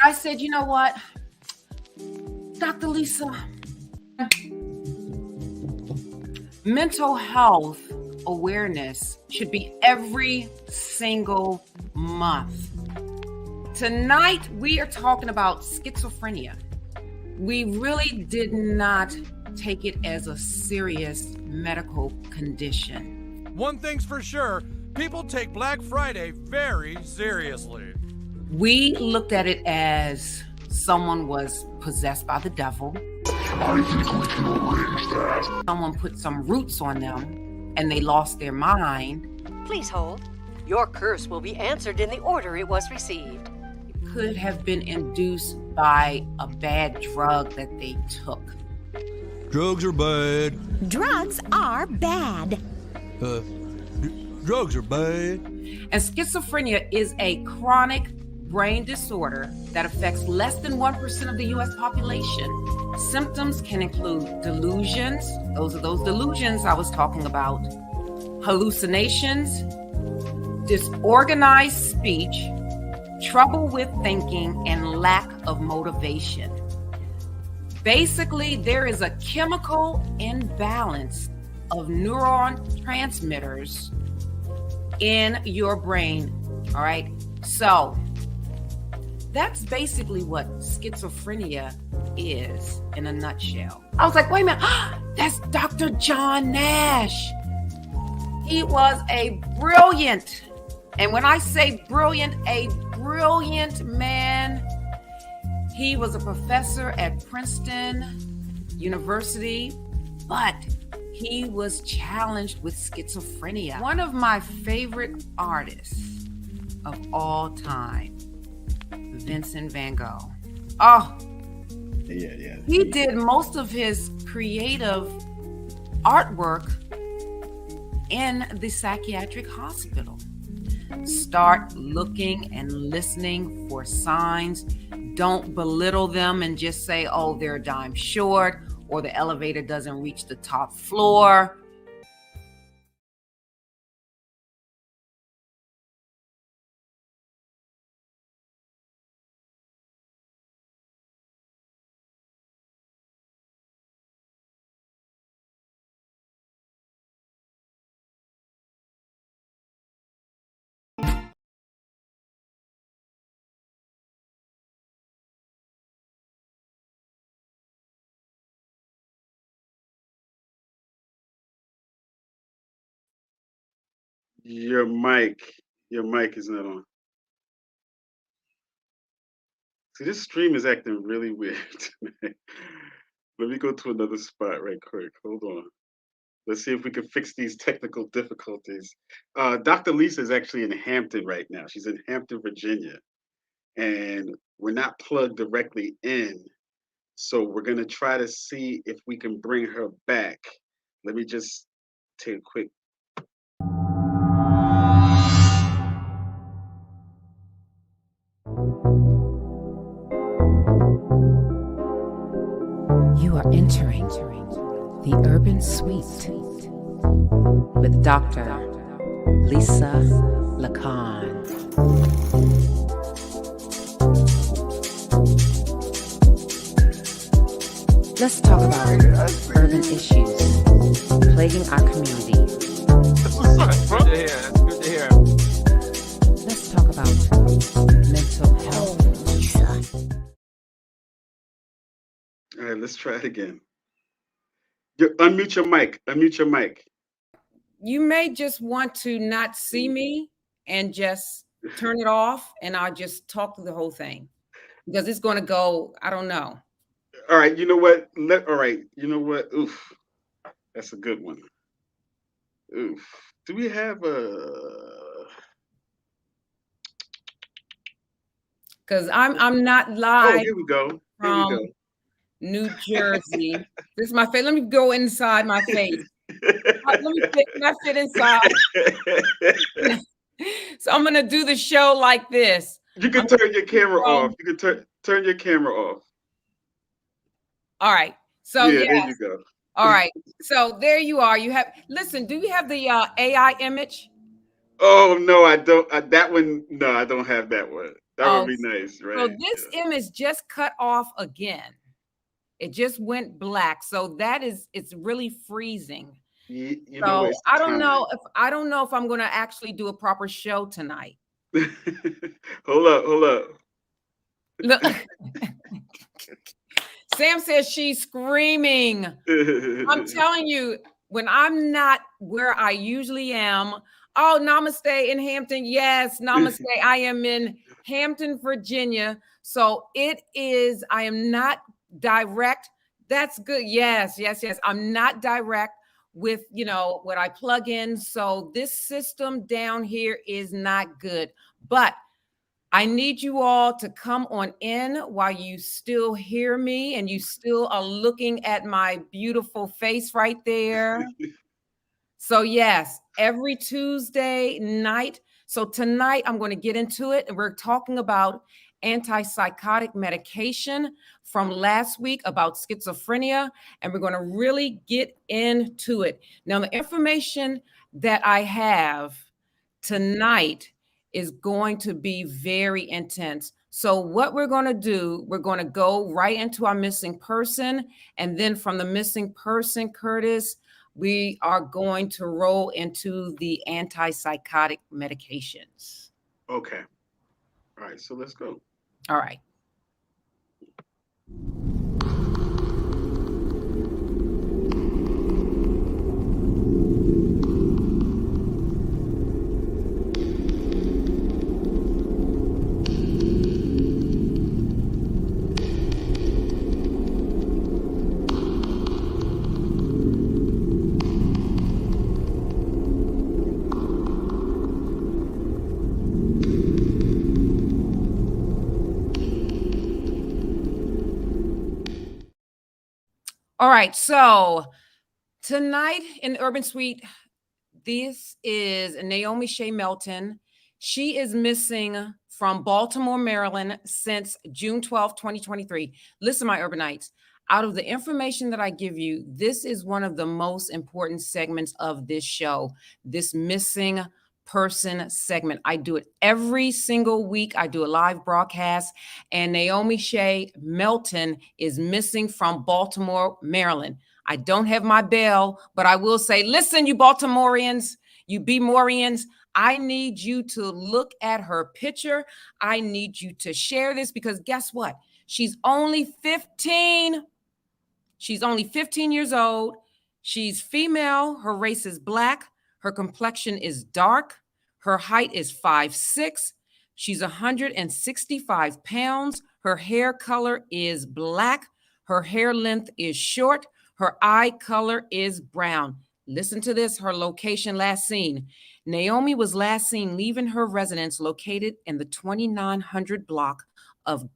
I said, you know what, Dr. Lisa, mental health awareness should be every single month. Tonight, we are talking about schizophrenia. We really did not take it as a serious medical condition. One thing's for sure, people take Black Friday very seriously. We looked at it as someone was possessed by the devil. I think we can arrange that. Someone put some roots on them and they lost their mind. Please hold. Your curse will be answered in the order it was received. It could have been induced by a bad drug that they took. Drugs are bad. Drugs are bad. Drugs are bad. And schizophrenia is a chronic brain disorder that affects less than 1% of the U.S. population. Symptoms can include delusions. Those are those delusions I was talking about. Hallucinations, disorganized speech, trouble with thinking, and lack of motivation. Basically, there is a chemical imbalance of neuron transmitters in your brain. All right. So that's basically what schizophrenia is in a nutshell. I was like, wait a minute, that's Dr. John Nash. He was a brilliant, and when I say brilliant, a brilliant man. He was a professor at Princeton University, but he was challenged with schizophrenia. One of my favorite artists of all time, Vincent van Gogh. Oh, yeah. He did most of his creative artwork in the psychiatric hospital. Start looking and listening for signs. Don't belittle them and just say, oh, they're a dime short, or the elevator doesn't reach the top floor. Your mic is not on. See, this stream is acting really weird tonight. Let me go to another spot right quick. Hold on. Let's see if we can fix these technical difficulties. Dr. Lisa is actually in Hampton right now. She's in Hampton, Virginia. And we're not plugged directly in. So we're going to try to see if we can bring her back. Let me just take a quick. You are entering the Urban Suite with Dr. Lisa Lacan. Let's talk about urban issues plaguing our community. That's good to hear. That's good to hear. Let's talk about mental health. All right, let's try it again. Unmute your mic. Unmute your mic. You may just want to not see me and just turn it off, and I'll just talk through the whole thing because it's going to go, I don't know. All right, you know what? All right, you know what? Oof, that's a good one. Oof. Do we have a? Because I'm not live. Oh, here we go. Here we go. New Jersey. This is my face. Let me go inside my face. Let me fit inside. So I'm gonna do the show like this. You can turn your camera off. You can turn your camera off. All right. So yeah, there you go. All right. So there you are. You have. Listen. Do you have the AI image? Oh no, I don't. That one. No, I don't have that one. That would be nice, So right? this image just cut off again. It just went black. So it's really freezing. You know, So it's the time. I don't know if I'm gonna actually do a proper show tonight. Hold up. Look, Sam says she's screaming. I'm telling you, when I'm not where I usually am. Oh, namaste in Hampton. Yes, namaste. I am in Hampton, Virginia. So I am not direct. That's good. Yes. I'm not direct with, what I plug in. So this system down here is not good. But I need you all to come on in while you still hear me and you still are looking at my beautiful face right there. So, yes, every Tuesday night. So, tonight I'm going to get into it. And we're talking about antipsychotic medication from last week about schizophrenia. And we're going to really get into it. Now, the information that I have tonight is going to be very intense. So, what we're going to do, we're going to go right into our missing person. And then from the missing person, Curtis, we are going to roll into the antipsychotic medications. Okay. All right. So let's go. All right. All right, so tonight in Urban Suite, this is Naomi Shea Melton. She is missing from Baltimore, Maryland since June 12th, 2023. Listen, my urbanites, out of the information that I give you, this is one of the most important segments of this show, this missing person segment. I do it every single week. I do a live broadcast, and Naomi Shea Melton is missing from Baltimore, Maryland. I don't have my bell, but I will say, listen, you Baltimoreans, you B-Morians, I need you to look at her picture. I need you to share this because guess what? She's only 15. She's only 15 years old. She's female. Her race is Black. Her complexion is dark. Her height is 5'6". She's 165 pounds. Her hair color is black. Her hair length is short. Her eye color is brown. Listen to this, her location last seen. Naomi was last seen leaving her residence located in the 2900 block of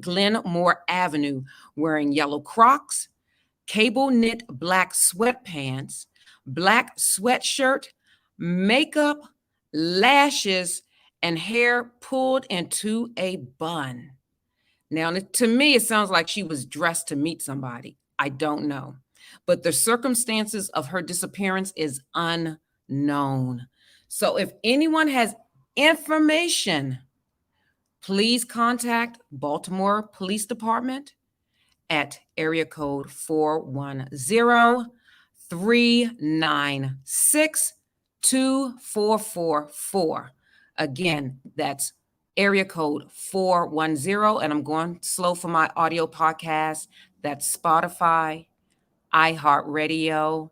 Glenmore Avenue, wearing yellow Crocs, cable knit black sweatpants, black sweatshirt, makeup, lashes, and hair pulled into a bun. Now, to me, it sounds like she was dressed to meet somebody. I don't know. But the circumstances of her disappearance is unknown. So if anyone has information, please contact Baltimore Police Department at area code 410-396-2444. Again, that's area code 410, and I'm going slow for my audio podcast. That's Spotify, iHeartRadio,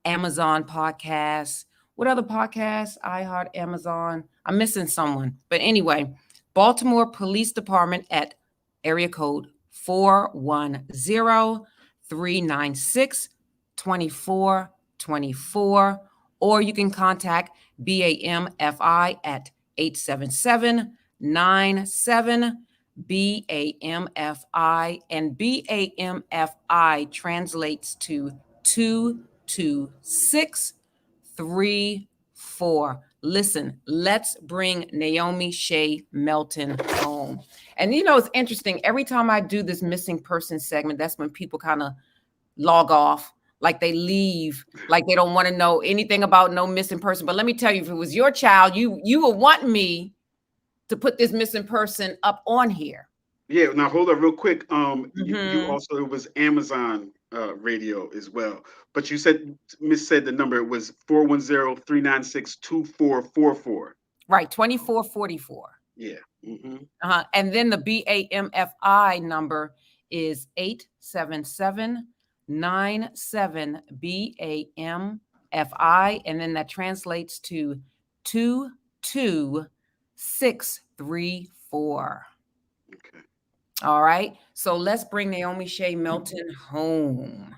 Amazon Podcasts. What other podcasts? iHeart, Amazon. I'm missing someone. But anyway, Baltimore Police Department at area code 410-396-2424. Or you can contact BAMFI at 877-97-BAMFI. And BAMFI translates to 22634. Listen, let's bring Naomi Shea Melton home. And it's interesting. Every time I do this missing person segment, that's when people kind of log off, like they leave, like they don't want to know anything about no missing person. But let me tell you, if it was your child, you would want me to put this missing person up on here. Yeah, now hold up real quick. You Mhm. also, it was Amazon radio as well. But you said, Miss said the number, it was 410-396-2444. Right, 2444. Yeah. Mm-hmm. And then the BAMFI number is 877-97-BAMFI, and then that translates to 22634. Okay. All right, so let's bring Naomi Shea Melton home.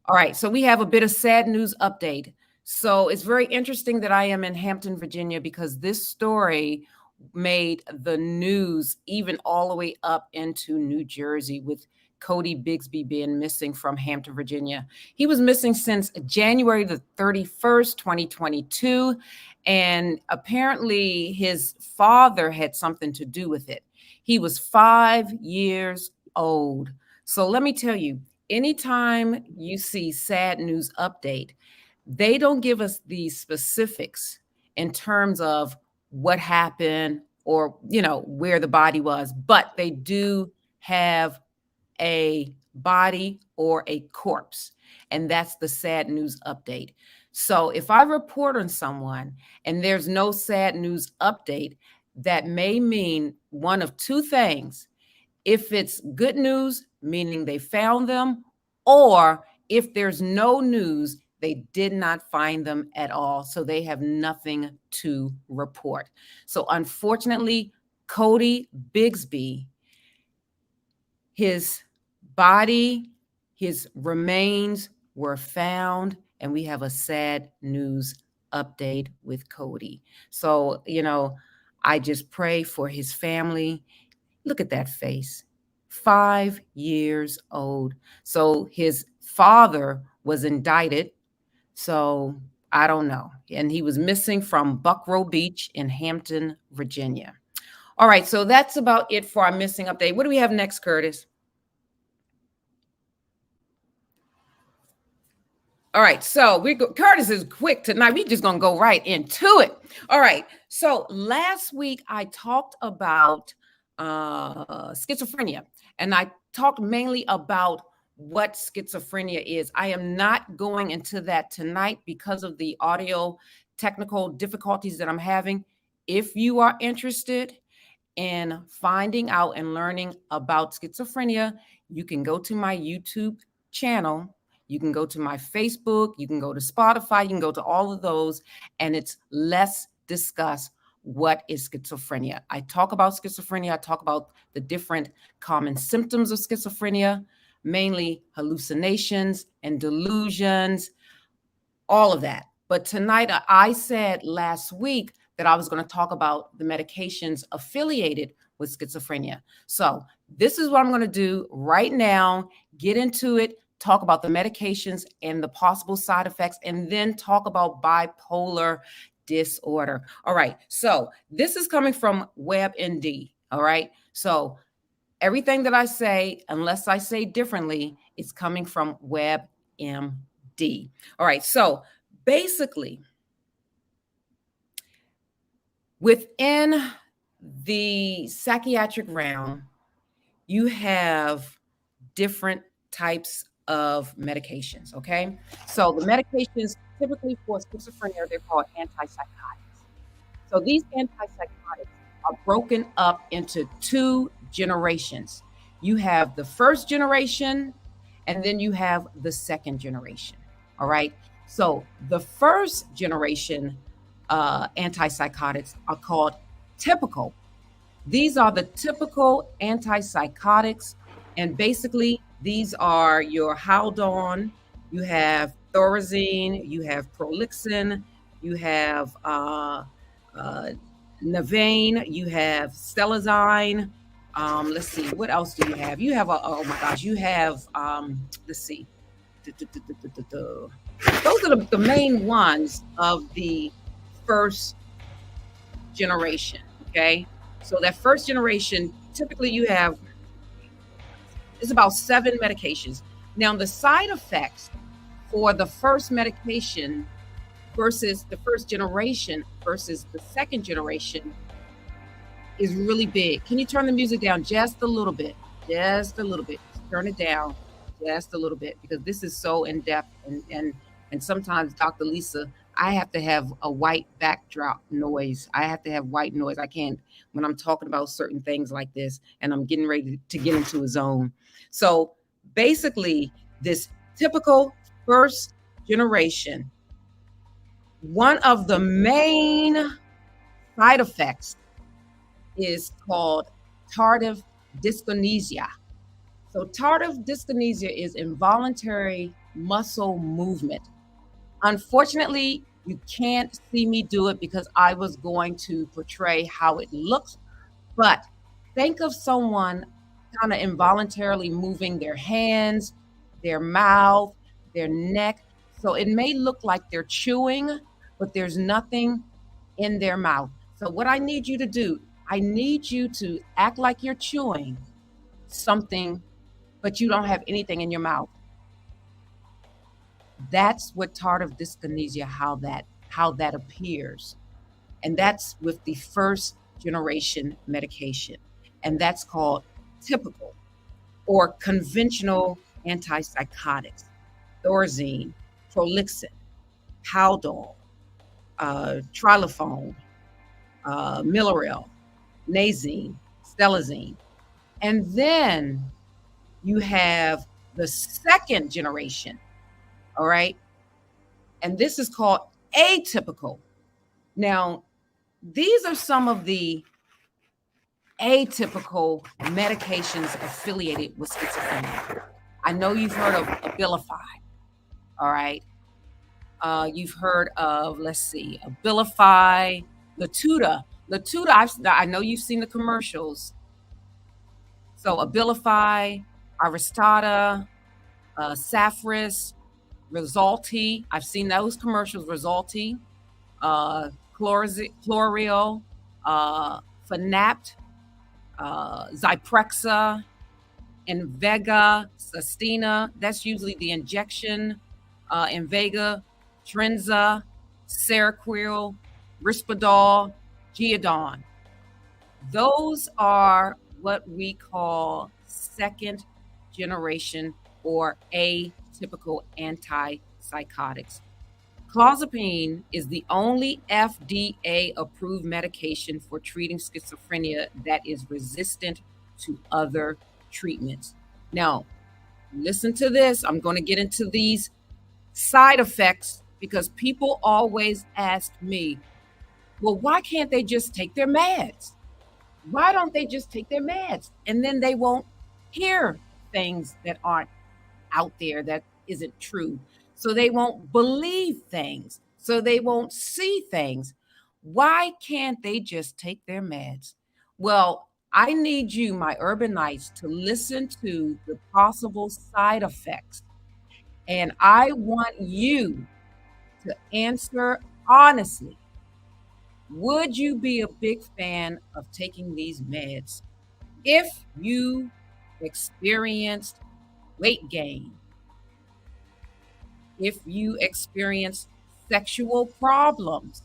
All right, so we have a bit of sad news update. So it's very interesting that I am in Hampton, Virginia, because this story made the news even all the way up into New Jersey, with Cody Bigsby being missing from Hampton, Virginia. He was missing since January the 31st, 2022, and apparently his father had something to do with it. He was 5 years old. So let me tell you, anytime you see sad news update, they don't give us the specifics in terms of what happened or, where the body was, but they do have a body or a corpse. And that's the sad news update. So if I report on someone and there's no sad news update, that may mean one of two things. If it's good news, meaning they found them, or if there's no news, they did not find them at all. So they have nothing to report. So unfortunately, Cody Bigsby, his body, his remains were found, and we have a sad news update with Cody. So, I just pray for his family. Look at that face. 5 years old. So his father was indicted. So I don't know. And he was missing from Buckrow Beach in Hampton, Virginia. All right. So that's about it for our missing update. What do we have next, Curtis? All right, so Curtis is quick tonight. We're just going to go right into it. All right, so last week I talked about schizophrenia, and I talked mainly about what schizophrenia is. I am not going into that tonight because of the audio technical difficulties that I'm having. If you are interested in finding out and learning about schizophrenia, you can go to my YouTube channel. You can go to my Facebook, you can go to Spotify, you can go to all of those, and it's Let's Discuss What is Schizophrenia. I talk about schizophrenia, I talk about the different common symptoms of schizophrenia, mainly hallucinations and delusions, all of that. But tonight, I said last week that I was going to talk about the medications affiliated with schizophrenia. So this is what I'm going to do right now, get into it, talk about the medications and the possible side effects, and then talk about bipolar disorder. All right. So this is coming from WebMD. All right. So everything that I say, unless I say differently, is coming from WebMD. All right. So basically, within the psychiatric realm, you have different types of medications, okay? So the medications typically for schizophrenia, they're called antipsychotics. So these antipsychotics are broken up into two generations. You have the first generation, and then you have the second generation, all right? So the first generation antipsychotics are called typical. These are the typical antipsychotics, and basically these are your Haldol, you have Thorazine, you have Prolixin, you have Navane, you have Stelazine. Let's see, what else do you have? You have oh my gosh, you have let's see. Those are the main ones of the first generation. Okay, so that first generation, typically you have, it's about 7 medications. Now the side effects for the first medication versus the first generation versus the second generation is really big. Can you turn the music down just a little bit? Just a little bit. Turn it down just a little bit because this is so in depth and sometimes Dr. Lisa, I have to have a white backdrop noise. I have to have white noise. I can't when I'm talking about certain things like this and I'm getting ready to get into a zone. So basically, this typical first generation, one of the main side effects is called tardive dyskinesia. So tardive dyskinesia is involuntary muscle movement. Unfortunately, you can't see me do it because I was going to portray how it looks, but think of someone kind of involuntarily moving their hands, their mouth, their neck. So it may look like they're chewing, but there's nothing in their mouth. So what I need you to do, I need you to act like you're chewing something, but you don't have anything in your mouth. That's what tardive dyskinesia, how that appears. And that's with the first generation medication. And that's called typical or conventional antipsychotics, Thorazine, Prolixin, Haldol, Trilofone, Milorel, Nazine, Stelazine. And then you have the second generation, all right? And this is called atypical. Now, these are some of the atypical medications affiliated with schizophrenia. I know you've heard of Abilify, all right? You've heard of, let's see, Abilify, Latuda. Latuda, I know you've seen the commercials. So Abilify, Aristada, Saffris, Resulti. I've seen those commercials, Resulti, Chloril, Fanapt, Zyprexa, Invega, Sustina. That's usually the injection. Invega, Trenza, Seroquel, Risperdal, Geodon. Those are what we call second generation or atypical antipsychotics. Clozapine is the only FDA approved medication for treating schizophrenia that is resistant to other treatments. Now, listen to this. I'm going to get into these side effects because people always ask me, well, why can't they just take their meds? Why don't they just take their meds? And then they won't hear things that aren't out there that isn't true. So they won't believe things. So they won't see things. Why can't they just take their meds? Well, I need you, my urban knights, to listen to the possible side effects. And I want you to answer honestly. Would you be a big fan of taking these meds if you experienced weight gain, if you experienced sexual problems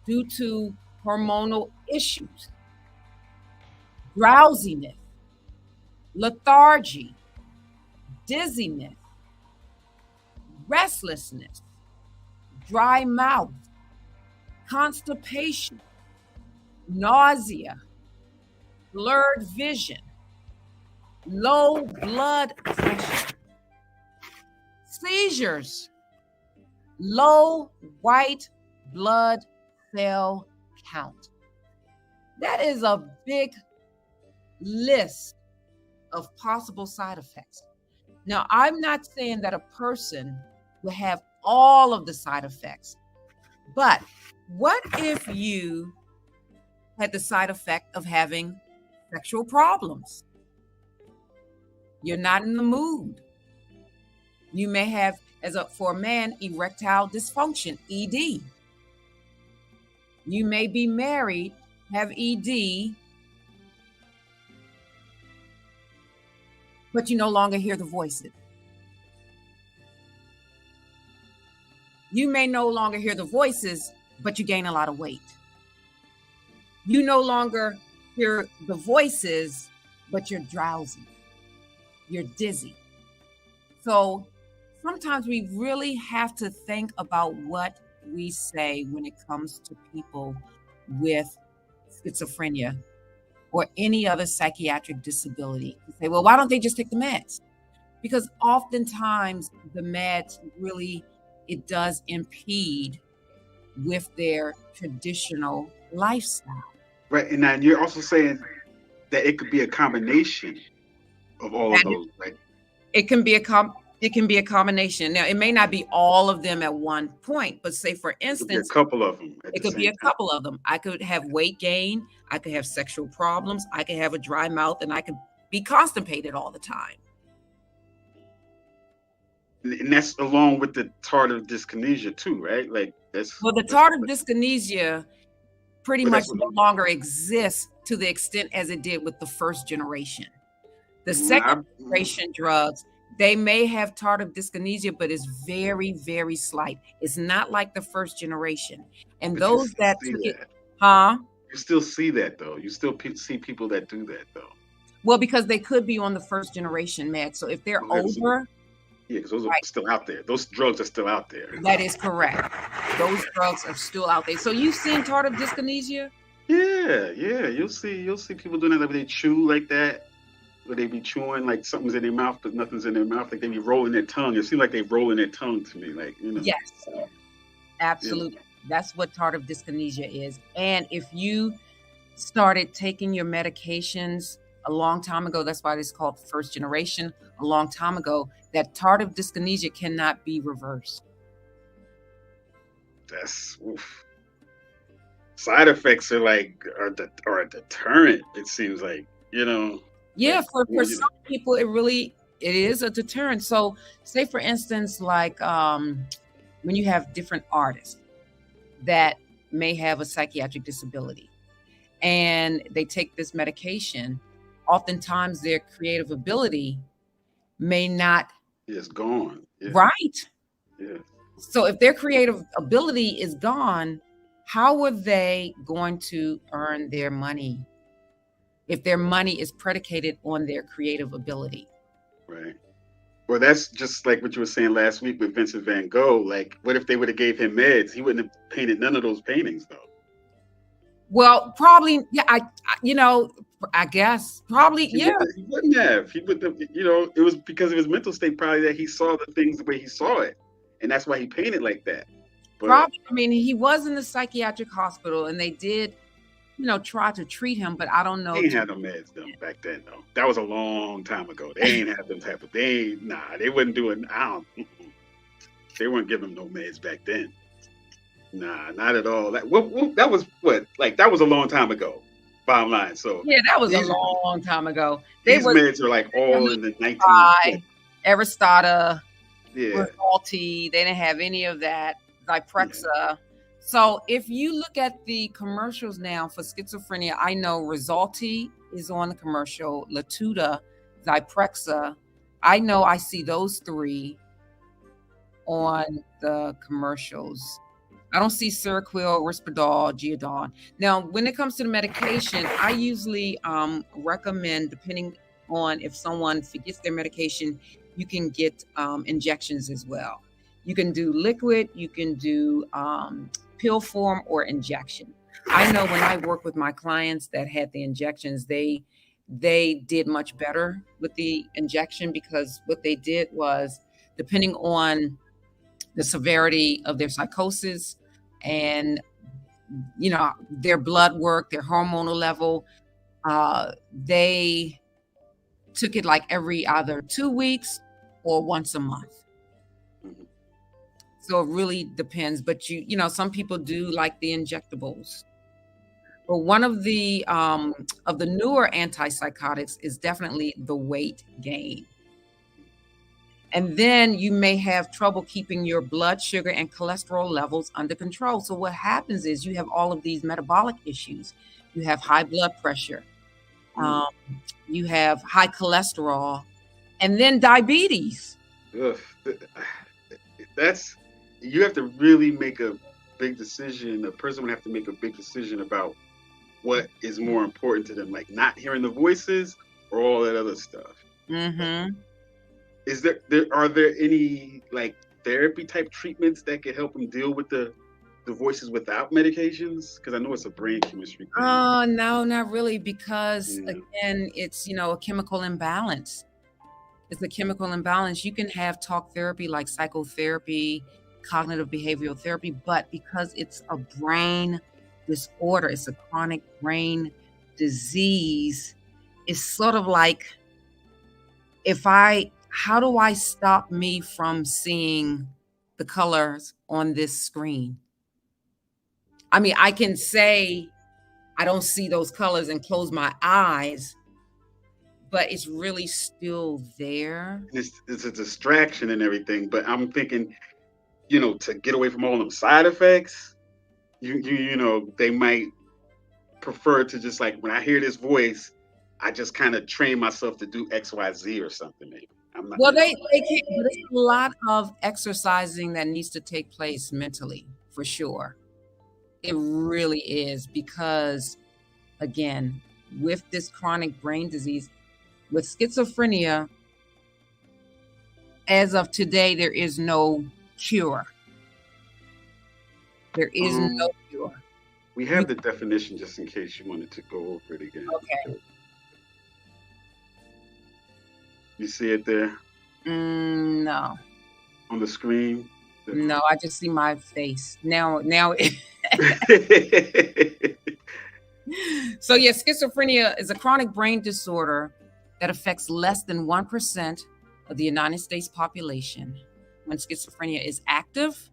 due to hormonal issues, drowsiness, lethargy, dizziness, restlessness, dry mouth, constipation, nausea, blurred vision, low blood pressure, seizures, low white blood cell count. That is a big list of possible side effects. Now, I'm not saying that a person will have all of the side effects, but what if you had the side effect of having sexual problems? You're not in the mood. You may have, for a man, erectile dysfunction, ED. You may be married, have ED, but you no longer hear the voices. You may no longer hear the voices, but you gain a lot of weight. You no longer hear the voices, but you're drowsy, you're dizzy. So sometimes we really have to think about what we say when it comes to people with schizophrenia or any other psychiatric disability. You say, well, why don't they just take the meds? Because oftentimes the meds really, it does impede with their traditional lifestyle. Right. And now you're also saying that it could be a combination of all of And those, right? it can be a combination. Now, it may not be all of them at one point, but say for It could be a instance, couple of them at it the could be same a time. couple of them. I could have weight gain, I could have sexual problems, I could have a dry mouth, and I could be constipated all the time. And that's along with the tardive dyskinesia too, right? Like Well, the tardive dyskinesia pretty but much that's no what longer exists to the extent as it did with the first generation. The I, second generation drugs, they may have tardive dyskinesia, but it's very, very slight. It's not like the first generation. And but you those still that see took it, that. huh? You still see that though. You still see people that do that though. Well, because they could be on the first generation meds. So if they're Okay, so older, yeah, because those are right, still out there. Those drugs are still out there. that is correct. Those drugs are still out there. So you've seen tardive dyskinesia? Yeah. You'll see people doing that, like they chew like that, where they be chewing like something's in their mouth, but nothing's in their mouth. Like they be rolling their tongue. It seems like they rolling their tongue to me, like Yes, Yeah. absolutely. That's what tardive dyskinesia is. And if you started taking your medications a long time ago, that's why it's called first generation, a long time ago, that tardive dyskinesia cannot be reversed. That's oof. Side effects are like are a deterrent. It seems like Yeah, like for some people, it is a deterrent. So say for instance, like when you have different artists that may have a psychiatric disability and they take this medication, oftentimes their creative ability may not, it's gone. Yeah, right? yeah. So if their creative ability is gone, how are they going to earn their money if their money is predicated on their creative ability? Right. Well, that's just like what you were saying last week with Vincent van Gogh. Like, what if they would have gave him meds? He wouldn't have painted none of those paintings, though. Well, probably, yeah. I guess probably, yeah. He wouldn't have. He would have. It was because of his mental state, probably, that he saw the things the way he saw it, and that's why he painted like that. But Probably. I mean, he was in the psychiatric hospital, and they did, try to treat him, but I don't know. they ain't had no meds though back then, though. That was a long time ago. They ain't had them type of. They wouldn't do it. They weren't giving him no meds back then. Nah, not at all. That was what? Like that was a long time ago. Bottom line. So Yeah, that was a these, long time ago. They these were meds are like all in the 19. by Aristata, Yeah. Rexulti. They didn't have any of that. Zyprexa. So if you look at the commercials now for schizophrenia, I know Rexulti is on the commercial, Latuda, Zyprexa. I know I see those three on the commercials. I don't see Seroquel, Risperdal, Geodon. Now, when it comes to the medication, I usually recommend, depending on if someone forgets their medication, you can get injections as well. You can do liquid, you can do pill form or injection. I know when I work with my clients that had the injections, they did much better with the injection because what they did was, depending on the severity of their psychosis and their blood work, their hormonal level, they took it like every either 2 weeks or once a month. Mhm. So it really depends, but some people do like the injectables. But one of the newer antipsychotics is definitely the weight gain. And then you may have trouble keeping your blood sugar and cholesterol levels under control. So what happens is you have all of these metabolic issues. You have high blood pressure, you have high cholesterol, and then diabetes. Ugh. You have to really make a big decision. A person would have to make a big decision about what is more important to them, like not hearing the voices or all that other stuff. Mm-hmm. Are there any like therapy type treatments that could help them deal with the voices without medications? Because I know it's a brain chemistry thing. No, not really, because Yeah. again, it's a chemical imbalance. It's a chemical imbalance. You can have talk therapy like psychotherapy, cognitive behavioral therapy, but because it's a brain disorder, it's a chronic brain disease, it's sort of like how do I stop me from seeing the colors on this screen? I mean, I can say I don't see those colors and close my eyes, but it's really still there. It's a distraction and everything, but I'm thinking, to get away from all them side effects, they might prefer to just like when I hear this voice, I just kind of train myself to do X, Y, Z or something. Maybe I'm not. Well, they can, but there's a lot of exercising that needs to take place mentally, for sure. It really is, because again, with this chronic brain disease, with schizophrenia, as of today, there is no cure. There is no cure. We have the definition just in case you wanted to go over it again. Okay. You see it there No. on the screen? No, I just see my face. Now So yeah, schizophrenia is a chronic brain disorder that affects less than 1% of the United States population. When schizophrenia is active,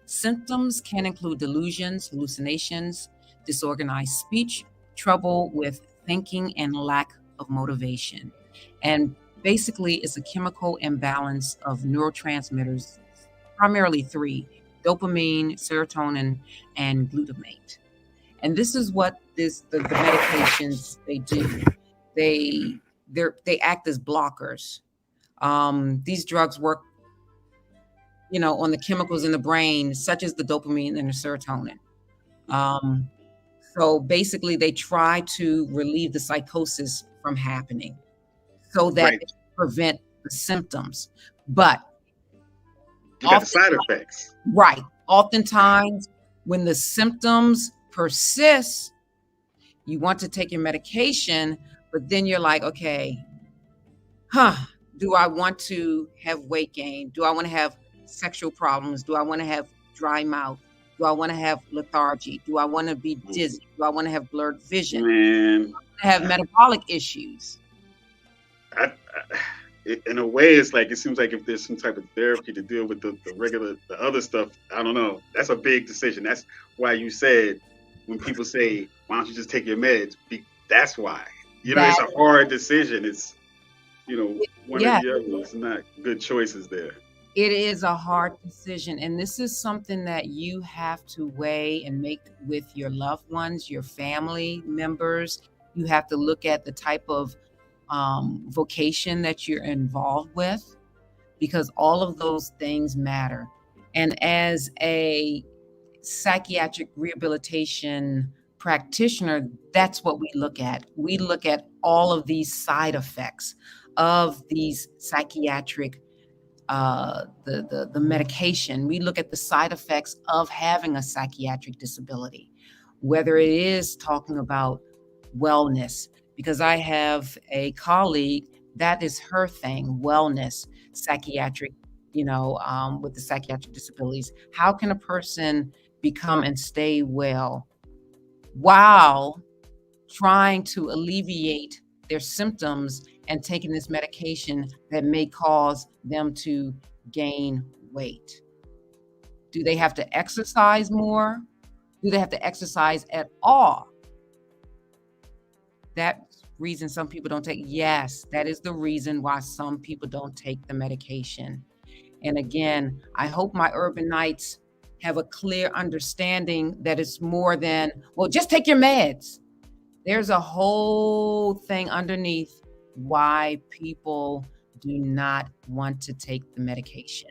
symptoms can include delusions, hallucinations, disorganized speech, trouble with thinking, and lack of motivation. And basically, it's a chemical imbalance of neurotransmitters, primarily three: dopamine, serotonin, and glutamate. And this is what the medications they do. They act as blockers. These drugs work, on the chemicals in the brain, such as the dopamine and the serotonin. So basically, they try to relieve the psychosis from happening, so that Right. it prevent the symptoms. But You got the side effects. right, oftentimes when the symptoms persist, you want to take your medication, but then you're like, okay, do I want to have weight gain? Do I want to have sexual problems? Do I want to have dry mouth? Do I want to have lethargy? Do I want to be dizzy? Do I want to have blurred vision? Man, Have metabolic issues? in a way, it's like it seems like if there's some type of therapy to deal with the other stuff, I don't know. That's a big decision. That's why you said when people say, "Why don't you just take your meds?" That's why. It's a hard decision. It's one Yeah. or the other. It's not good choices there. It is a hard decision, and this is something that you have to weigh and make with your loved ones, your family members. You have to look at the type of vocation that you're involved with, because all of those things matter. And as a psychiatric rehabilitation practitioner, that's what we look at. We look at all of these side effects of these psychiatric the medication. We look at the side effects of having a psychiatric disability, whether it is talking about wellness, because I have a colleague that is her thing, wellness, psychiatric, with the psychiatric disabilities. How can a person become and stay well while trying to alleviate their symptoms and taking this medication that may cause them to gain weight? Do they have to exercise more? Do they have to exercise at all? That reason some people don't take. Yes, that is the reason why some people don't take the medication. And again, I hope my urban knights have a clear understanding that it's more than, well, just take your meds. There's a whole thing underneath why people do not want to take the medication.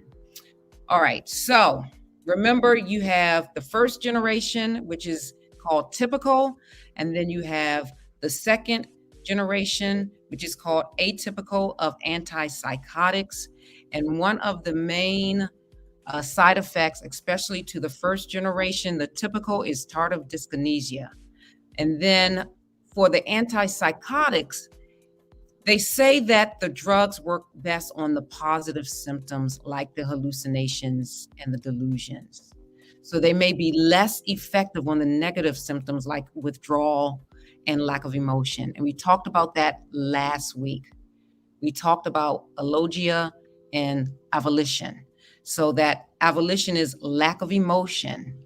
All right, so remember, you have the first generation, which is called typical, and then you have the second generation, which is called atypical of antipsychotics. And one of the main side effects, especially to the first generation, the typical, is tardive dyskinesia. And then for the antipsychotics, they say that the drugs work best on the positive symptoms like the hallucinations and the delusions. So they may be less effective on the negative symptoms like withdrawal and lack of emotion. And we talked about that last week. We talked about alogia and avolition. So that avolition is lack of emotion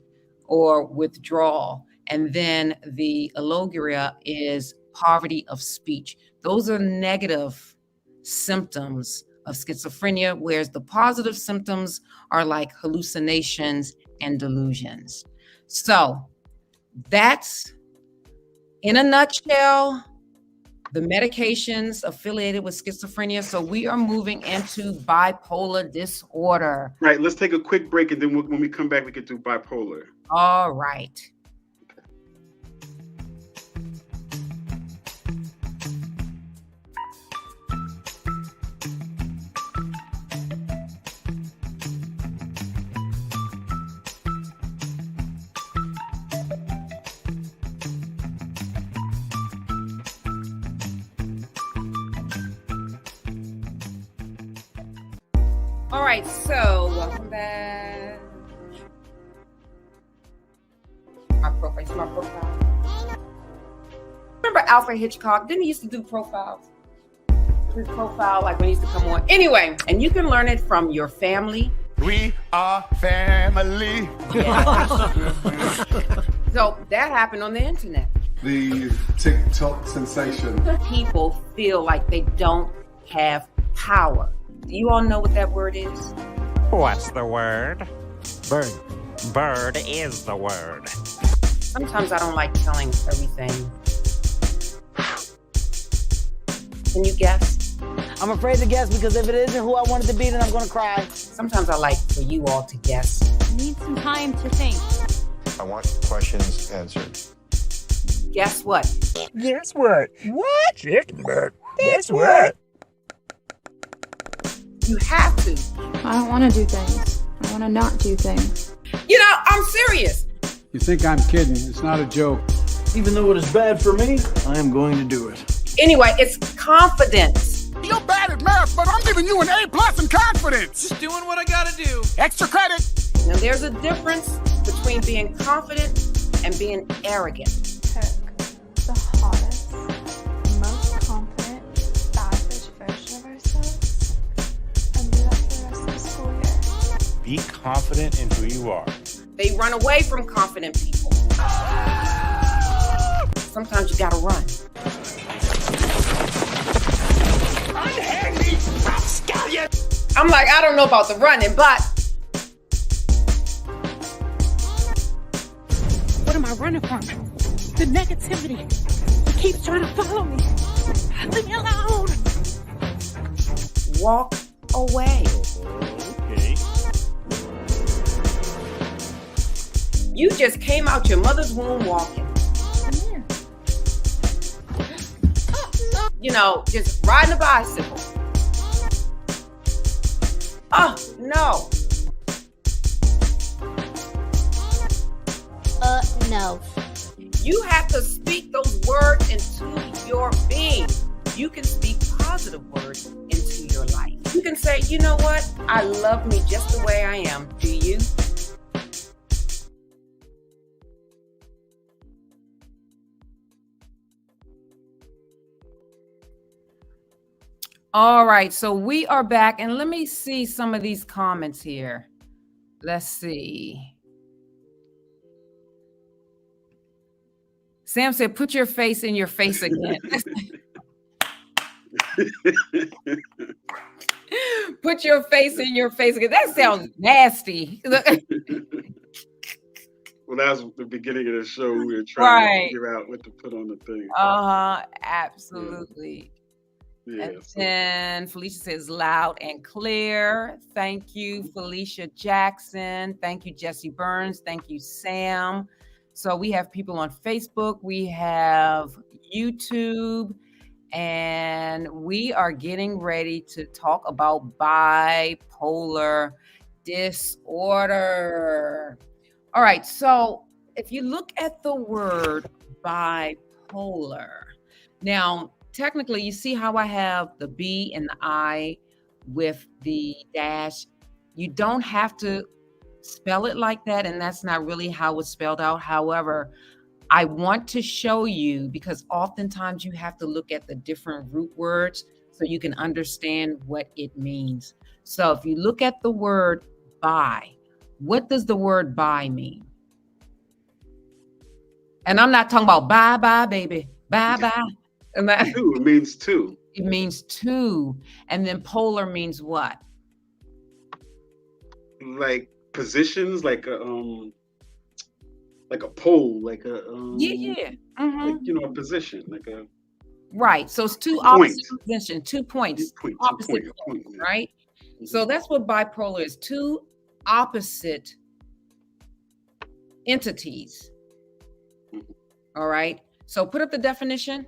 or withdrawal. And then the alogia is poverty of speech. Those are negative symptoms of schizophrenia, whereas the positive symptoms are like hallucinations and delusions. So that's, in a nutshell, the medications affiliated with schizophrenia. So we are moving into bipolar disorder. Right, let's take a quick break, and then when we come back, we can do bipolar. All right. All right, so welcome back. My profile. Remember Alfred Hitchcock? Didn't he used to do profiles? His profile, like when he used to come on. Anyway, and you can learn it from your family. We are family. Yeah. So that happened on the internet. The TikTok sensation. People feel like they don't have power. Do you all know what that word is? What's the word? Bird. Bird is the word. Sometimes I don't like telling everything. Can you guess? I'm afraid to guess because if it isn't who I want it to be, then I'm going to cry. Sometimes I like for you all to guess. Need some time to think. I want questions answered. Guess what? Guess what? What? Guess what? You have to. I don't want to do things. I want to not do things. You know, I'm serious. You think I'm kidding. It's not a joke. Even though it is bad for me, I am going to do it. Anyway, it's confidence. You're bad at math, but I'm giving you an A+ in confidence. Just doing what I gotta do. Extra credit. Now, there's a difference between being confident and being arrogant. Pick the hottest, most confident, savage version of ourselves and do that for the rest of the school year. Be confident in who you are. They run away from confident people. Sometimes you gotta run. I'm like, I don't know about the running, but What am I running from? The negativity. It keeps trying to follow me. Leave me alone. walk away. Okay. You just came out your mother's womb walking. You know, just riding a bicycle. Oh, no. No. You have to speak those words into your being. You can speak positive words into your life. You can say, you know what? I love me just the way I am. Do you? All right, so we are back, and let me see some of these comments here. Let's see. Sam said, put your face in your face again. Put your face in your face again. That sounds nasty. Well, that was the beginning of the show. We were trying to figure out what to put on the thing. Absolutely. Yeah, and then Felicia says loud and clear. Thank you, Felicia Jackson. Thank you, Jesse Burns. Thank you, Sam. So we have people on Facebook, we have YouTube, and we are getting ready to talk about bipolar disorder. All right, so if you look at the word bipolar, now technically you see how I have the B and the I with the dash. You don't have to spell it like that, and that's not really how it's spelled out. However, I want to show you, because oftentimes you have to look at the different root words so you can understand what it means. So if you look at the word bi, what does the word bi mean? And I'm not talking about bye bye, baby, bye bye. Two, it means two. It means two. And then polar means what? Like positions, like a pole, like a yeah. like, you know, a position, like a right. So it's two point. opposite positions, 2 points, opposite point, points, right? So that's what bipolar is, two opposite entities. All right. So put up the definition.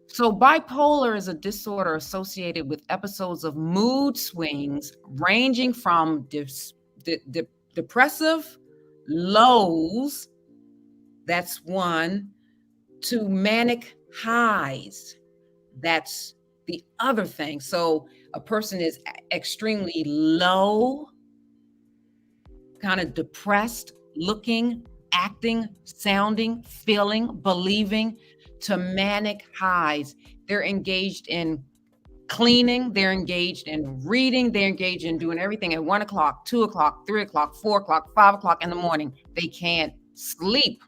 So bipolar is a disorder associated with episodes of mood swings ranging from depressive lows, that's one, to manic highs, that's the other thing. So a person is extremely low, kind of depressed, looking, acting, sounding, feeling, believing, to manic highs. They're engaged in cleaning, they're engaged in reading, they're engaged in doing everything at 1 o'clock, 2 o'clock, 3 o'clock, 4 o'clock, 5 o'clock in the morning. They can't sleep.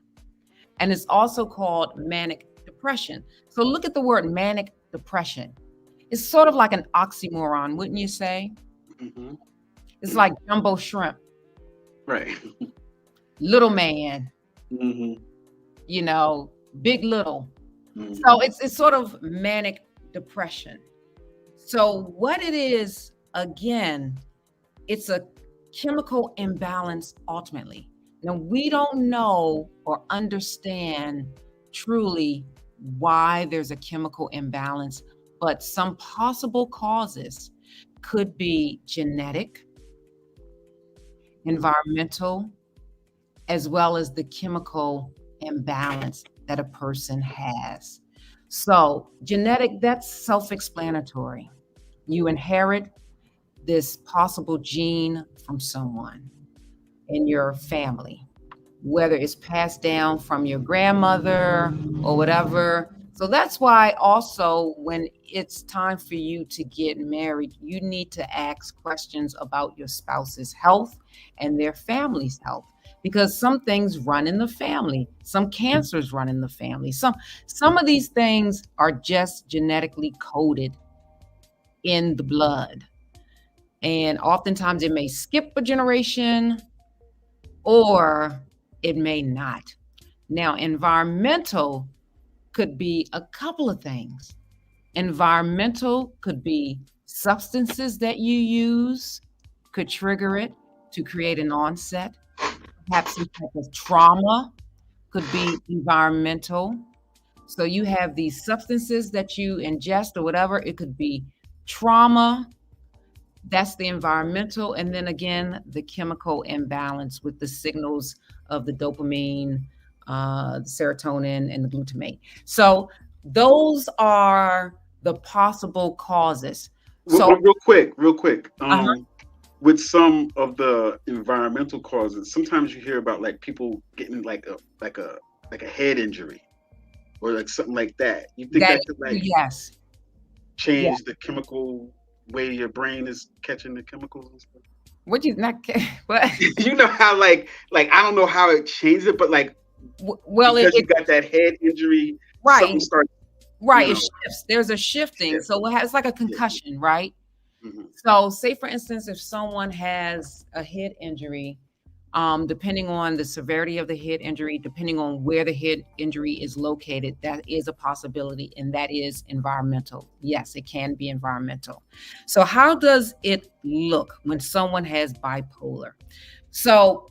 And it's also called manic depression. So look at the word manic depression. It's sort of like an oxymoron, wouldn't you say? Mm-hmm. It's like jumbo shrimp. Right. Little man. Mm-hmm. You know, big little. Mm-hmm. So it's sort of manic depression. So what it is, again, it's a chemical imbalance ultimately. Now, we don't know or understand truly why there's a chemical imbalance, but some possible causes could be genetic, environmental, as well as the chemical imbalance that a person has. So genetic, that's self-explanatory. You inherit this possible gene from someone in your family, whether it's passed down from your grandmother or whatever. So that's why also when it's time for you to get married, you need to ask questions about your spouse's health and their family's health, because some things run in the family, some cancers run in the family, some of these things are just genetically coded in the blood. And oftentimes it may skip a generation or it may not. Now, environmental could be a couple of things. Environmental could be substances that you use could trigger it to create an onset. Perhaps some type of trauma could be environmental. So you have these substances that you ingest or whatever. It could be trauma. That's the environmental. And then again, the chemical imbalance with the signals of the dopamine, the serotonin, and the glutamate. So those are the possible causes. So real quick. With some of the environmental causes, sometimes you hear about like people getting like a head injury or like something like that. You think that could like change the chemical way your brain is catching the chemicals and stuff? What you not what? You know how like I don't know how it changes it, but like because you got that head injury, right? Something starts, right, it shifts. There's a shifting, so it's like a concussion, right? Mm-hmm. So, say for instance, if someone has a head injury, depending on the severity of the head injury, depending on where the head injury is located, that is a possibility, and that is environmental. Yes, it can be environmental. So how does it look when someone has bipolar? So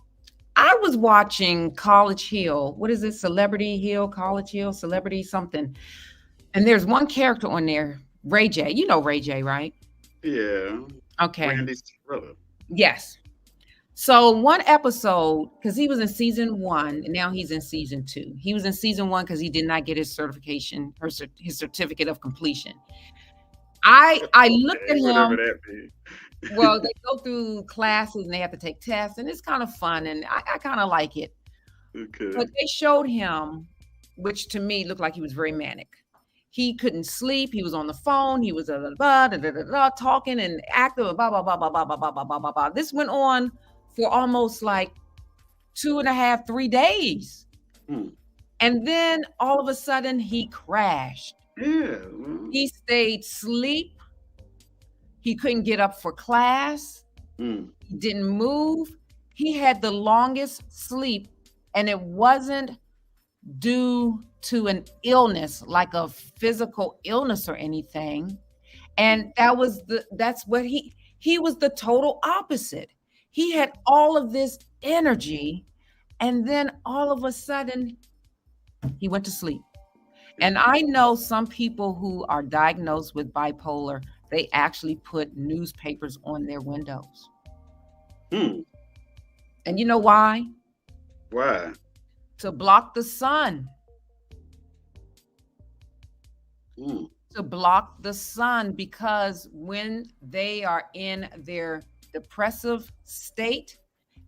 I was watching College Hill. What is it? Celebrity Hill, College Hill, Celebrity something. And there's one character on there, Ray J. You know Ray J, right? Yeah. Okay. Randy's brother. Yes. So one episode, because he was in season 1, and now he's in season 2. He was in season 1 because he did not get his certification, his certificate of completion. I looked at Whatever him. that be. Well, they go through classes and they have to take tests, and it's kind of fun, and I kind of like it. Okay. But they showed him, which to me looked like he was very manic. He couldn't sleep. He was on the phone. He was talking and acting, blah, blah, blah, blah, blah, blah, blah, blah, blah, blah, blah. This went on for almost like 2.5, 3 days. And then all of a sudden he crashed. Yeah. He stayed asleep. He couldn't get up for class. He didn't move. He had the longest sleep, and it wasn't due to an illness, like a physical illness or anything. And that's what he was the total opposite. He had all of this energy, and then all of a sudden he went to sleep. And I know some people who are diagnosed with bipolar, they actually put newspapers on their windows. And you know why? Why? To block the sun. To block the sun, because when they are in their depressive state,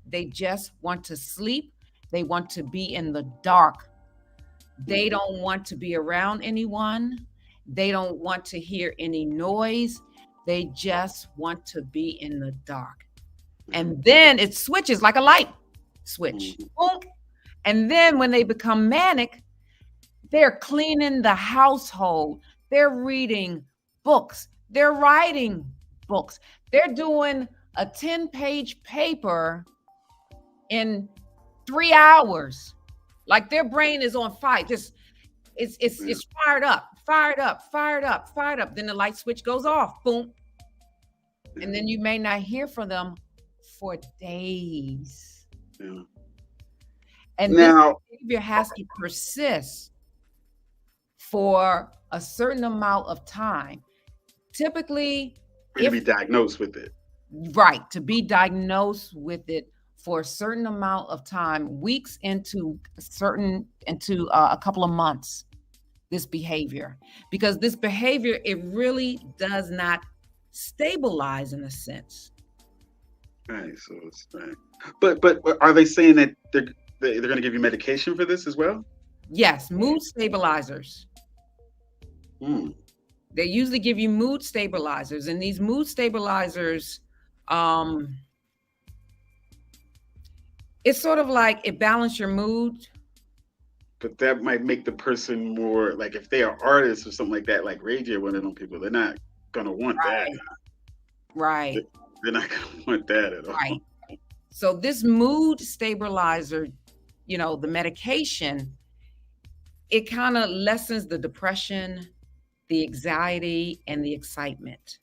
they just want to sleep. They want to be in the dark. They don't want to be around anyone. They don't want to hear any noise. They just want to be in the dark. And then it switches like a light switch. Boom. And then when they become manic, they're cleaning the household. They're reading books. They're writing books. They're doing a 10-page paper in 3 hours. Like their brain is on fire. Just it's fired up. Then the light switch goes off. Boom. And then you may not hear from them for days. And now, this behavior has to persist for a certain amount of time. Typically, to be diagnosed with it. Right, to be diagnosed with it for a certain amount of time, weeks into a couple of months, this behavior. Because this behavior, it really does not stabilize in a sense. Right, so it's right. But are they saying that they're going to give you medication for this as well? Yes, mood stabilizers. They usually give you mood stabilizers, and these mood stabilizers, it's sort of like it balances your mood. But that might make the person more, like if they are artists or something like that, like Ray J, one of them people, they're not gonna want that. Right. They're not gonna want that at all. Right. So this mood stabilizer, the medication, it kind of lessens the depression, the anxiety, and the excitement.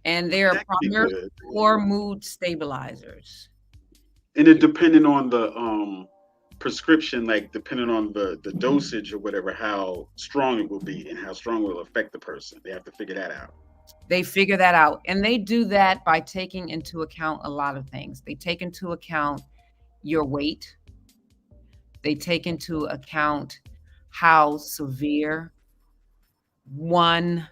And they're primarily for mood stabilizers. And it depending on the prescription, like depending on the dosage or whatever, how strong it will be and how strong it will affect the person. They have to figure that out. They figure that out. And they do that by taking into account a lot of things. They take into account your weight. They take into account how severe one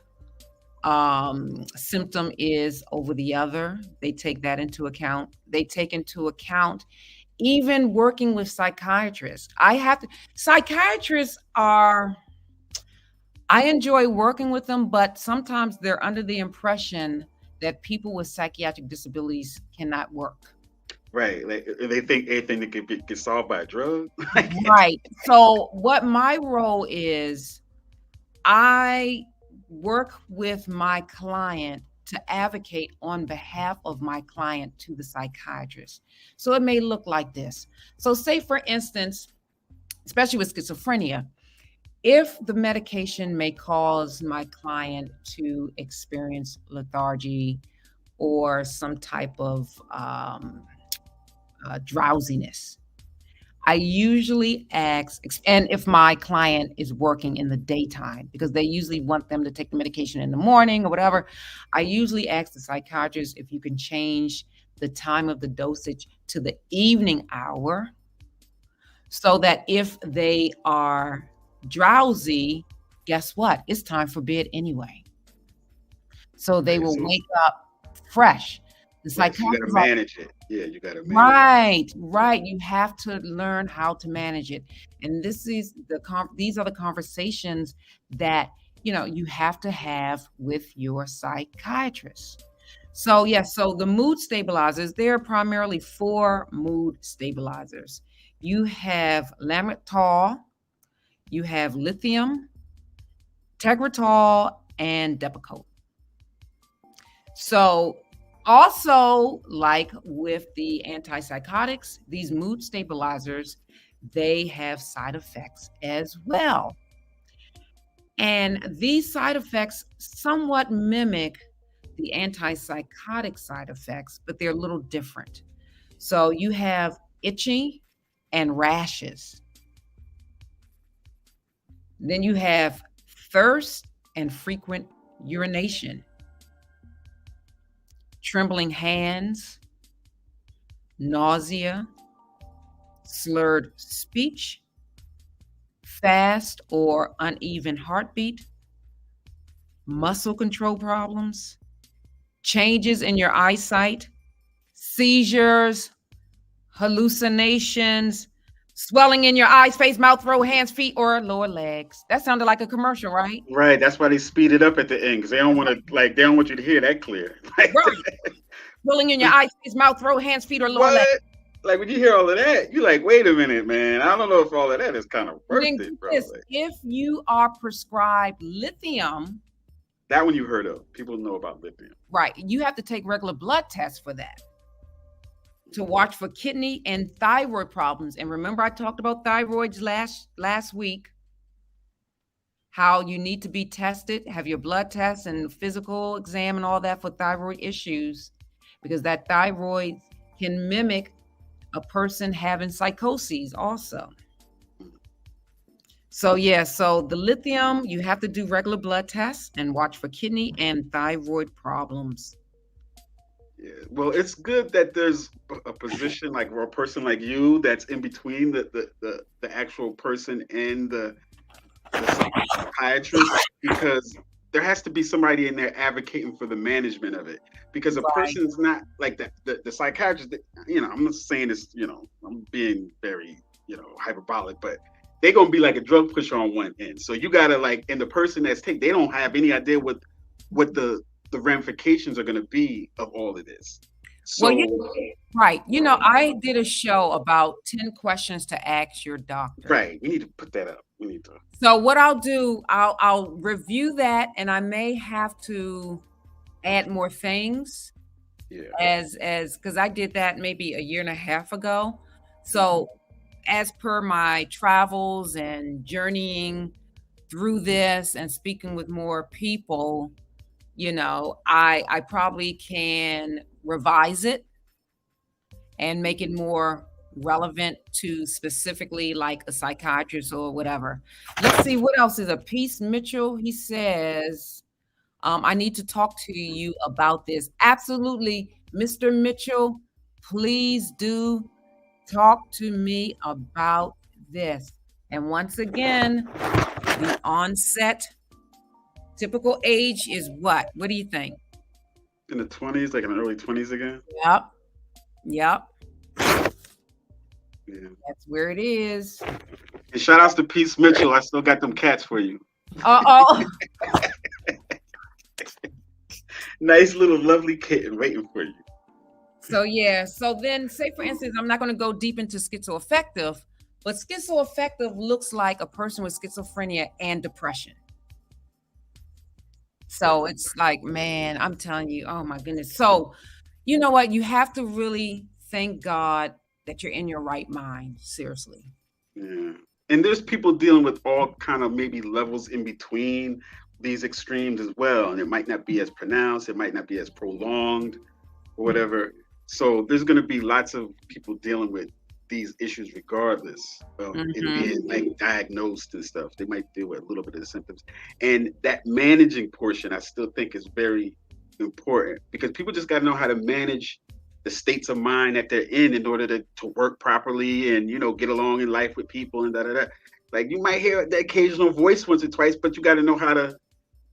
symptom is over the other. They take that into account. They take into account even working with psychiatrists. Psychiatrists I enjoy working with them, but sometimes they're under the impression that people with psychiatric disabilities cannot work. Right. Like they think anything that could get solved by a drug. Right. So what my role is, I work with my client to advocate on behalf of my client to the psychiatrist. So it may look like this. So say, for instance, especially with schizophrenia, if the medication may cause my client to experience lethargy or some type of drowsiness. I usually ask, and if my client is working in the daytime, because they usually want them to take the medication in the morning or whatever, I usually ask the psychiatrist if you can change the time of the dosage to the evening hour so that if they are drowsy, guess what? It's time for bed anyway. So they will wake up fresh. The psychiatrist, you gotta manage it. Yeah, you gotta manage it. Right. You have to learn how to manage it. And this is these are the conversations that, you have to have with your psychiatrist. So so the mood stabilizers, there are primarily 4 mood stabilizers. You have lamictal, you have lithium, tegretol, and depakote. So also, like with the antipsychotics, these mood stabilizers, they have side effects as well. And these side effects somewhat mimic the antipsychotic side effects, but they're a little different. So you have itching and rashes. Then you have thirst and frequent urination, trembling hands, nausea, slurred speech, fast or uneven heartbeat, muscle control problems, changes in your eyesight, seizures, hallucinations, swelling in your eyes, face, mouth, throat, hands, feet, or lower legs. That sounded like a commercial, right? Right. That's why they speed it up at the end, because they don't want to, they don't want you to hear that clear. Right. Swelling in your eyes, face, mouth, throat, hands, feet, or lower legs. Like when you hear all of that, you're like, wait a minute, man. I don't know if all of that is kind of worth it, bro. If you are prescribed lithium, that one you heard of. People know about lithium. Right. You have to take regular blood tests for that, to watch for kidney and thyroid problems. And remember, I talked about thyroids last week, how you need to be tested, have your blood tests and physical exam and all that for thyroid issues, because that thyroid can mimic a person having psychoses also. So so the lithium, you have to do regular blood tests and watch for kidney and thyroid problems. Yeah, well, it's good that there's a position or a person like you that's in between the actual person and the psychiatrist, because there has to be somebody in there advocating for the management of it. Because a person's not like the psychiatrist, I'm not saying this, I'm being very, hyperbolic, but they're going to be like a drug pusher on one end. So you got to and the person that's they don't have any idea what the ramifications are going to be of all of this. So, right. I did a show about 10 questions to ask your doctor. Right. We need to put that up. So what I'll do, I'll review that, and I may have to add more things. Yeah. As because I did that maybe a year and a half ago. So as per my travels and journeying through this and speaking with more people, I probably can revise it and make it more relevant to specifically like a psychiatrist or whatever. Let's see, what else is a Peace Mitchell? He says, I need to talk to you about this. Absolutely, Mr. Mitchell, please do talk to me about this. And once again, the onset typical age is what? What do you think? In the 20s, like in the early 20s again? Yep. Yeah. That's where it is. And shout outs to Peace Mitchell. I still got them cats for you. Uh-oh. Nice little lovely kitten waiting for you. So then say for instance, I'm not going to go deep into schizoaffective, but schizoaffective looks like a person with schizophrenia and depression. So it's like, man, I'm telling you, oh my goodness. So you know what? You have to really thank God that you're in your right mind. Seriously. Yeah. And there's people dealing with all kind of maybe levels in between these extremes as well. And it might not be as pronounced. It might not be as prolonged or whatever. So there's going to be lots of people dealing with these issues regardless of it being like diagnosed and stuff. They might deal with a little bit of the symptoms. And that managing portion, I still think is very important, because people just got to know how to manage the states of mind that they're in order to work properly and, you know, get along in life with people and da-da-da. Like, you might hear the occasional voice once or twice, but you got to know how to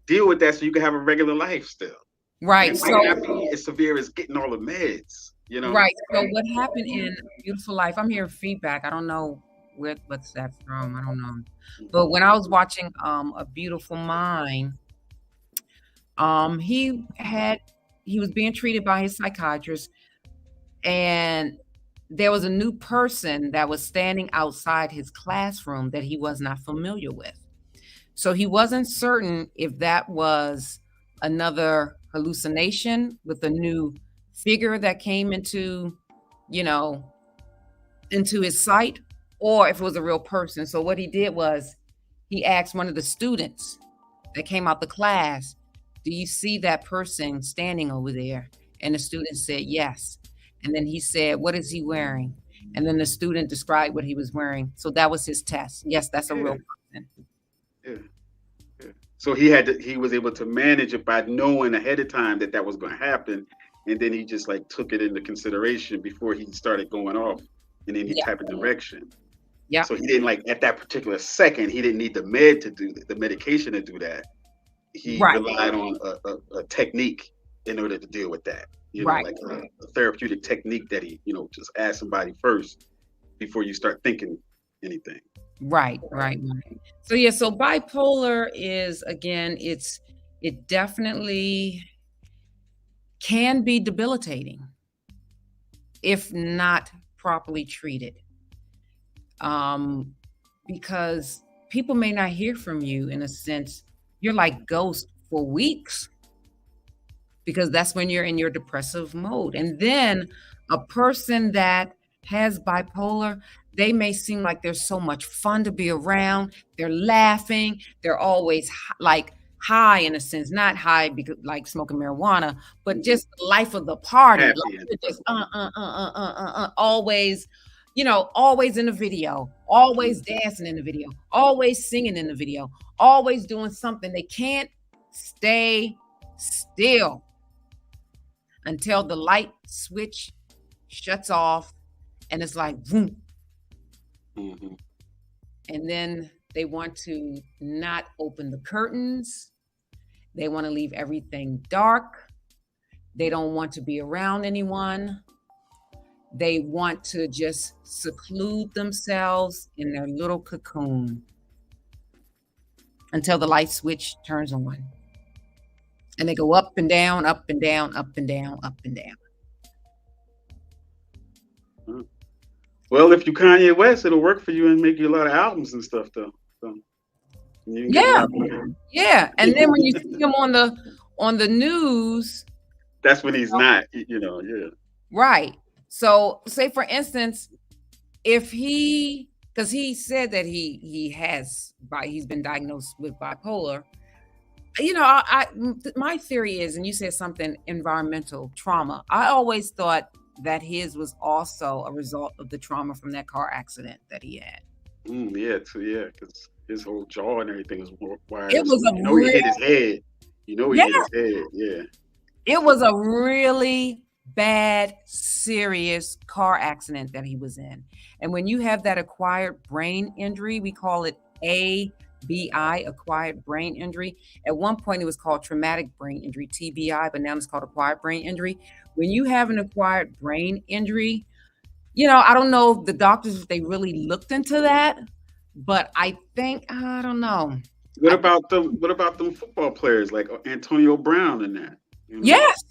deal with that so you can have a regular life still. Right. It might not be as severe as getting all the meds, you know? Right. So what happened in Beautiful Life, I'm hearing feedback. I don't know what's that from. I don't know. But when I was watching A Beautiful Mind, he was being treated by his psychiatrist, and there was a new person that was standing outside his classroom that he was not familiar with. So he wasn't certain if that was another hallucination with a new figure that came into his sight, or if it was a real person. So what he did was he asked one of the students that came out the class, "Do you see that person standing over there?" And the student said yes. And then he said, "What is he wearing?" And then the student described what he was wearing. So that was his test. Yes, that's a real person. Yeah. So he was able to manage it by knowing ahead of time that was going to happen, and then he just like took it into consideration before he started going off in any type of direction. Yeah. So he didn't, like, at that particular second, he didn't need the medication to do that. He relied on a technique in order to deal with that. You know, like a therapeutic technique that he, just ask somebody first before you start thinking anything. Right. So yeah, so bipolar is, again, it definitely can be debilitating if not properly treated. Because people may not hear from you. In a sense, you're like ghost for weeks, because that's when you're in your depressive mode. And then a person that has bipolar, they may seem like they're so much fun to be around. They're laughing. They're always like high, in a sense, not high because like smoking marijuana, but just the life of the party. Like, just always, always in the video, always dancing in the video, always singing in the video, always doing something. They can't stay still until the light switch shuts off and it's like boom. And then they want to not open the curtains. They want to leave everything dark. They don't want to be around anyone. They want to just seclude themselves in their little cocoon until the light switch turns on. And they go up and down, up and down, up and down, up and down. Well, if you Kanye West, it'll work for you and make you a lot of albums and stuff, though. So yeah. And then when you see him on the news, that's when he's not, Right. So say, for instance, if because he said that he's been diagnosed with bipolar. My theory is, and you said something, environmental trauma. I always thought that his was also a result of the trauma from that car accident that he had. Because his whole jaw and everything was wired. It was he hit his head. He hit his head. Yeah. It was a really bad, serious car accident that he was in. And when you have that acquired brain injury, we call it ABI, acquired brain injury. At one point, it was called traumatic brain injury, TBI, but now it's called acquired brain injury. When you have an acquired brain injury, I don't know if the doctors, if they really looked into that, but I don't know. What about them football players like Antonio Brown and that? Yes.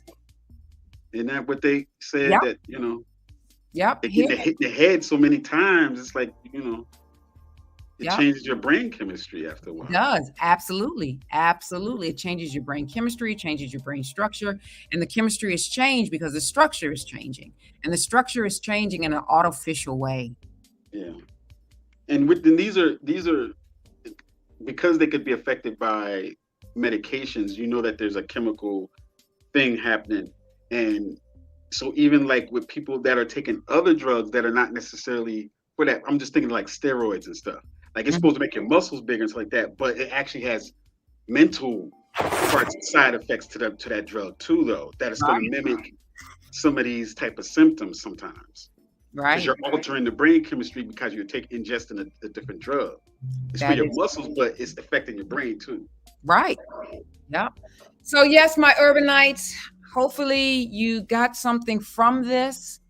Isn't that what they said that, Yep. They get hit in the head so many times, it's like, it changes your brain chemistry after a while. It does. Absolutely. It changes your brain chemistry, it changes your brain structure. And the chemistry is changed because the structure is changing. And the structure is changing in an artificial way. Yeah. And these are because they could be affected by medications, that there's a chemical thing happening. And So even like with people that are taking other drugs that are not necessarily for that, I'm just thinking like steroids and stuff. Like it's supposed to make your muscles bigger and stuff like that, but it actually has mental parts and side effects to that drug too, though. That is going to mimic some of these type of symptoms sometimes. Right. Because you're altering the brain chemistry because you're ingesting a different drug. It's for your muscles, but it's affecting your brain too. Right. Yeah. So yes, my urbanites, hopefully you got something from this.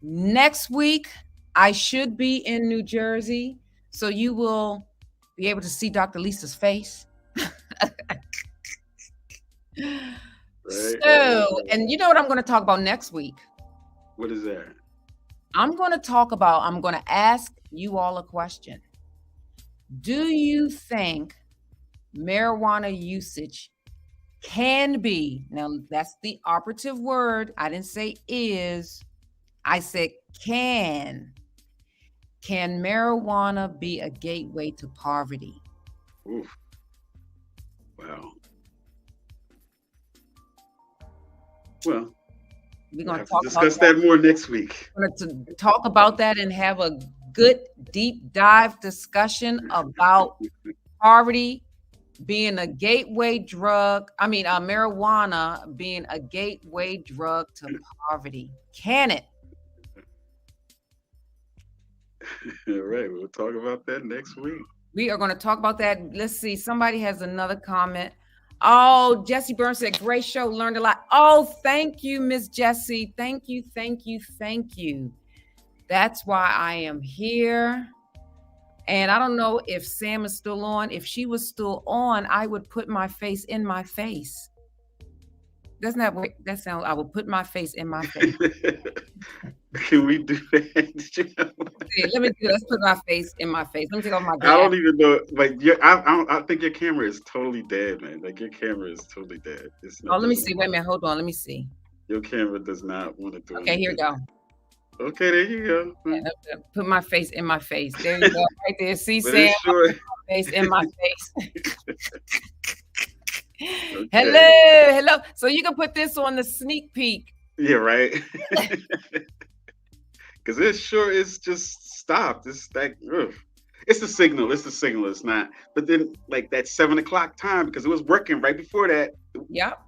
Next week, I should be in New Jersey, so you will be able to see Dr. Lisa's face. So, and you know what I'm going to talk about next week? What is that? I'm going to ask you all a question. Do you think marijuana usage can be, now that's the operative word, I didn't say is, I said can marijuana be a gateway to poverty? Oof. Wow. Well, we're going to discuss that more next week. We're going to talk about that and have a good deep dive discussion about poverty being a gateway drug. I mean, marijuana being a gateway drug to poverty. Can it? All right, we'll talk about that next week. We are going to talk about that. Let's see. Somebody has another comment. Oh, Jesse Burns said, great show. Learned a lot. Oh, thank you, Miss Jessie. Thank you, thank you, thank you. That's why I am here. And I don't know if Sam is still on. If she was still on, I would put my face in my face. Doesn't that sound? I would put my face in my face. Can we do that? Let me do. Let's put my face in my face. Let me take off my glasses. I don't even know. Like, I think your camera is totally dead, man. Like your camera is totally dead. Let me see. Wait a minute. Hold on. Let me see. Your camera does not want to do. Okay, here we go. Okay, there you go. Yeah, put my face in my face. There you go. Right there. See, Sam. Sure. Face in my face. Okay. Hello. So you can put this on the sneak peek. Yeah, right. Because it sure is just stopped. It's like, it's the signal. It's not. But then, like that 7 o'clock time, because it was working right before that. Yep.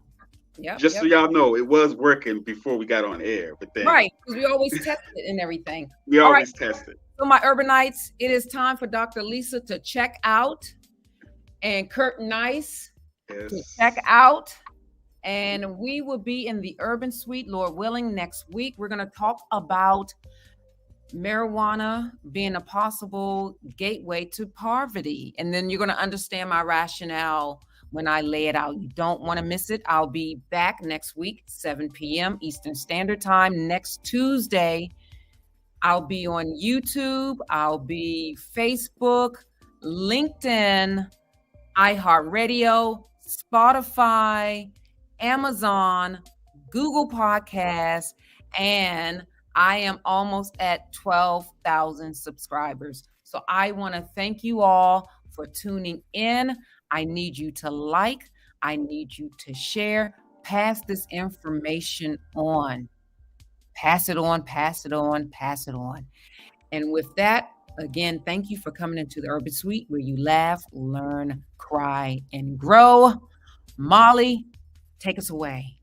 Just so y'all know, it was working before we got on air. But then, right, because we always test it and everything. We always test it. So my urbanites, it is time for Dr. Lisa to check out, and Kurt Nice to check out. And we will be in the Urban Suite, Lord willing, next week. We're going to talk about marijuana being a possible gateway to poverty. And then you're going to understand my rationale when I lay it out. You don't want to miss it. I'll be back next week, 7 p.m. Eastern Standard Time. Next Tuesday, I'll be on YouTube. I'll be Facebook, LinkedIn, iHeartRadio, Spotify, Amazon, Google Podcasts, and I am almost at 12,000 subscribers. So I want to thank you all for tuning in. I need you to like, I need you to share, pass this information on. Pass it on, pass it on, pass it on. And with that, again, thank you for coming into the Urban Suite where you laugh, learn, cry, and grow. Molly, take us away.